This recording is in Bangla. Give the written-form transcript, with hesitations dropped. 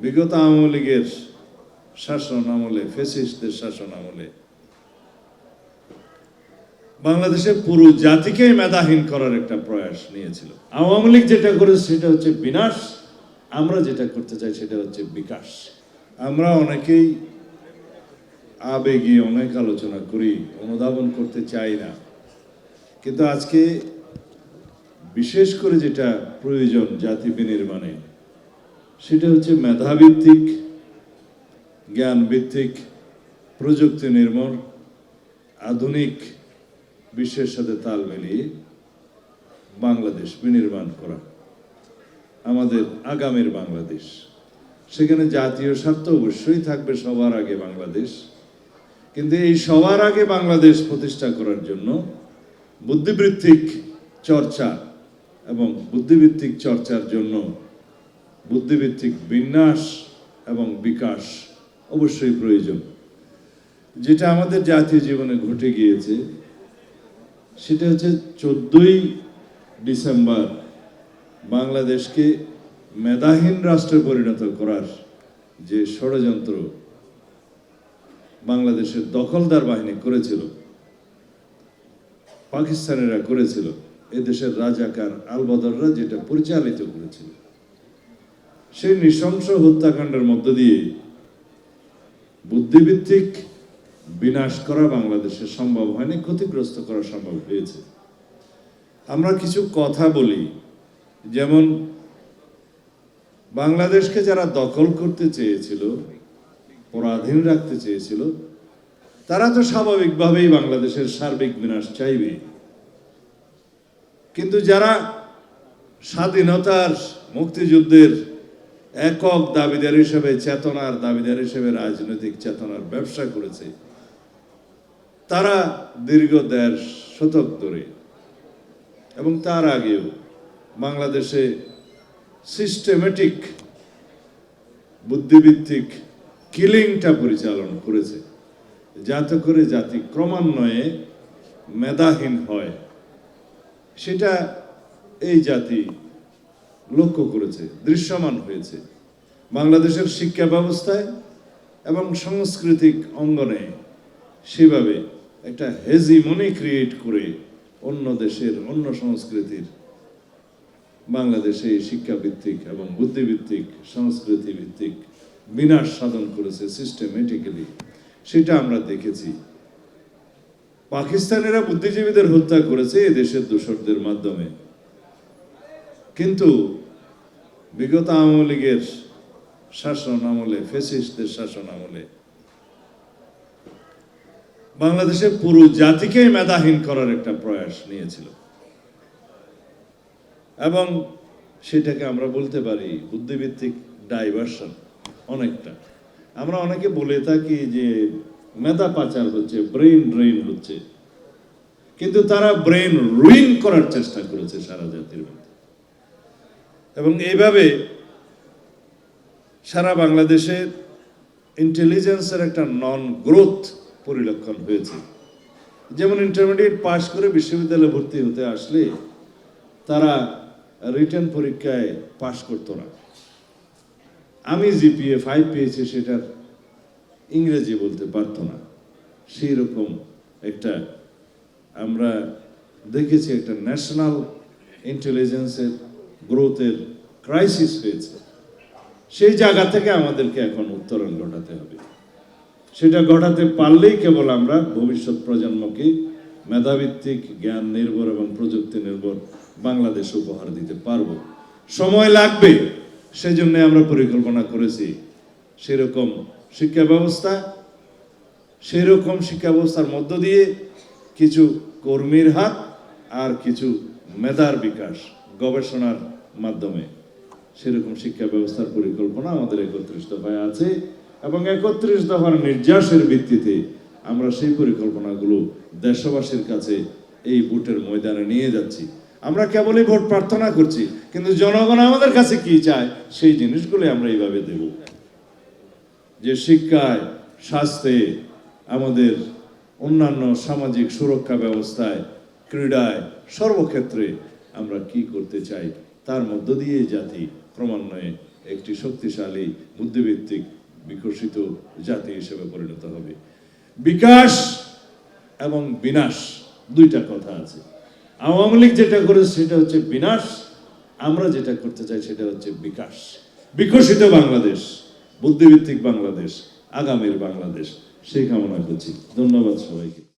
বিগত আওয়ামী লীগের শাসন আমলে, ফ্যাসিস্টদের শাসন আমলে বাংলাদেশের পুরো জাতিকেই মেধাহীন করার একটা প্রয়াস নিয়েছিল। আওয়ামী লীগ যেটা করেছে সেটা হচ্ছে বিনাশ, আমরা যেটা করতে চাই সেটা হচ্ছে বিকাশ। আমরা অনেকেই আবেগে অনেক আলোচনা করি, অনুধাবন করতে চাই না, কিন্তু আজকে বিশেষ করে যেটা প্রয়োজন জাতি বিনির্মাণে সেটা হচ্ছে মেধাভিত্তিক, জ্ঞান ভিত্তিক, প্রযুক্তি নির্ভর, আধুনিক বিশ্বের সাথে তাল মিলিয়ে বাংলাদেশ বিনির্মাণ করা, আমাদের আগামীর বাংলাদেশ। সেখানে জাতীয় স্বার্থ অবশ্যই থাকবে সবার আগে বাংলাদেশ, কিন্তু এই সবার আগে বাংলাদেশ প্রতিষ্ঠা করার জন্য বুদ্ধিবৃত্তিক চর্চা এবং বুদ্ধিবৃত্তিক চর্চার জন্য বুদ্ধিবৃত্তিক বিন্যাস এবং বিকাশ অবশ্যই প্রয়োজন। যেটা আমাদের জাতীয় জীবনে ঘটে গিয়েছে সেটা হচ্ছে 14ই ডিসেম্বর বাংলাদেশকে মেধাহীন রাষ্ট্রে পরিণত করার যে ষড়যন্ত্র বাংলাদেশের দখলদার বাহিনী করেছিল, পাকিস্তানিরা করেছিল, এদেশের রাজাকার আলবদররা যেটা পরিচালিত করেছিল, সেই নৃশংস হত্যাকাণ্ডের মধ্য দিয়ে বুদ্ধিভিত্তিক বিনাশ করা বাংলাদেশে সম্ভব হয়নি, ক্ষতিগ্রস্ত করা সম্ভব হয়েছে। আমরা কিছু কথা বলি, যেমন বাংলাদেশকে যারা দখল করতে চেয়েছিল, পরাধীন রাখতে চেয়েছিল, তারা তো স্বাভাবিকভাবেই বাংলাদেশের সার্বিক বিনাশ চাইবে। কিন্তু যারা স্বাধীনতার, মুক্তিযুদ্ধের একক দাবিদার হিসেবে, চেতনার দাবিদার হিসেবে রাজনৈতিক চেতনার ব্যবসা করেছে, তারা দীর্ঘ 1.5 শতক ধরে এবং তার আগেও বাংলাদেশে সিস্টেমেটিক বুদ্ধিভিত্তিক কিলিংটা পরিচালনা করেছে, যাতে করে জাতি ক্রমান্বয়ে মেধাহীন হয়। সেটা এই জাতি লক্ষ্য করেছে, দৃশ্যমান হয়েছে। বাংলাদেশের শিক্ষা ব্যবস্থায় এবং সাংস্কৃতিক অঙ্গনে সেভাবে একটা হেজিমনি ক্রিয়েট করে অন্য দেশের, অন্য সংস্কৃতির বাংলাদেশে শিক্ষাভিত্তিক এবং বুদ্ধিভিত্তিক, সংস্কৃতি ভিত্তিক বিনাশ সাধন করেছে সিস্টেমেটিক্যালি। সেটা আমরা দেখেছি। পাকিস্তানিরা বুদ্ধিজীবীদের হত্যা করেছে এদেশের দোসরদের মাধ্যমে, কিন্তু বিগত আওয়ামী লীগের শাসন আমলে, ফ্যাসিস্টদের শাসন আমলে বাংলাদেশের পুরো জাতিকেই মেধাহীন করার একটা প্রয়াস নিয়েছিল, এবং সেটাকে আমরা বলতে পারি বুদ্ধিভিত্তিক ডাইভার্সন। অনেকটা আমরা অনেকে বলে থাকি যে মেধা পাচার হচ্ছে, ব্রেন ড্রেন হচ্ছে, কিন্তু তারা ব্রেন রুইন করার চেষ্টা করেছে সারা জাতির মধ্যে। এবং এইভাবে সারা বাংলাদেশের ইন্টেলিজেন্সের একটা নন গ্রোথ পরিলক্ষণ হয়েছে। যেমন ইন্টারমিডিয়েট পাশ করে বিশ্ববিদ্যালয়ে ভর্তি হতে আসলে তারা রিটেন পরীক্ষায় পাশ করতো না। আমি জিপিএ 5 পেয়েছি, সেটার ইংরেজি বলতে পারতো না। সেই রকম একটা আমরা দেখেছি একটা ন্যাশনাল ইন্টেলিজেন্সের গ্রোথের ক্রাইসিস হয়েছে। সেই জায়গা থেকে আমাদেরকে এখন উত্তরণ ঘটাতে হবে। সেটা ঘটাতে পারলেই কেবল আমরা ভবিষ্যৎ প্রজন্মকে মেধাভিত্তিক, জ্ঞান নির্ভর এবং প্রযুক্তি নির্ভর বাংলাদেশ উপহার দিতে পারবো। সময় লাগবে, সেজন্য আমরা পরিকল্পনা করেছি সেরকম শিক্ষা ব্যবস্থা, সেরকম শিক্ষা ব্যবস্থার মধ্য দিয়ে কিছু কর্মীর হাত আর কিছু মেধার বিকাশ, গবেষণার মাধ্যমে সেরকম শিক্ষা ব্যবস্থার পরিকল্পনা আমাদের 31 দফায় আছে, এবং 31 দফার নির্যাসের ভিত্তিতে আমরা সেই পরিকল্পনাগুলো দেশবাসীর কাছে এই ভোটের ময়দানে নিয়ে যাচ্ছি। আমরা কেবলই ভোট প্রার্থনা করছি, কিন্তু জনগণ আমাদের কাছে কি চায় সেই জিনিসগুলো আমরা এইভাবে দেব, যে শিক্ষায়, স্বাস্থ্যে, আমাদের অন্যান্য সামাজিক সুরক্ষা ব্যবস্থায়, ক্রীড়ায়, সর্বক্ষেত্রে আমরা কি করতে চাই, তার মধ্য দিয়ে জাতি ক্রমান্বয়ে একটি শক্তিশালী বুদ্ধিভিত্তিক বিকশিত জাতি হিসেবে পরিণত হবে। বিকাশ এবং বিনাশ দুইটা কথা আছে। আওয়ামী লীগ যেটা করেছে সেটা হচ্ছে বিনাশ, আমরা যেটা করতে চাই সেটা হচ্ছে বিকাশ, বিকশিত বাংলাদেশ, বুদ্ধিভিত্তিক বাংলাদেশ, আগামীর বাংলাদেশ, সেই কামনা করছি। ধন্যবাদ সবাইকে।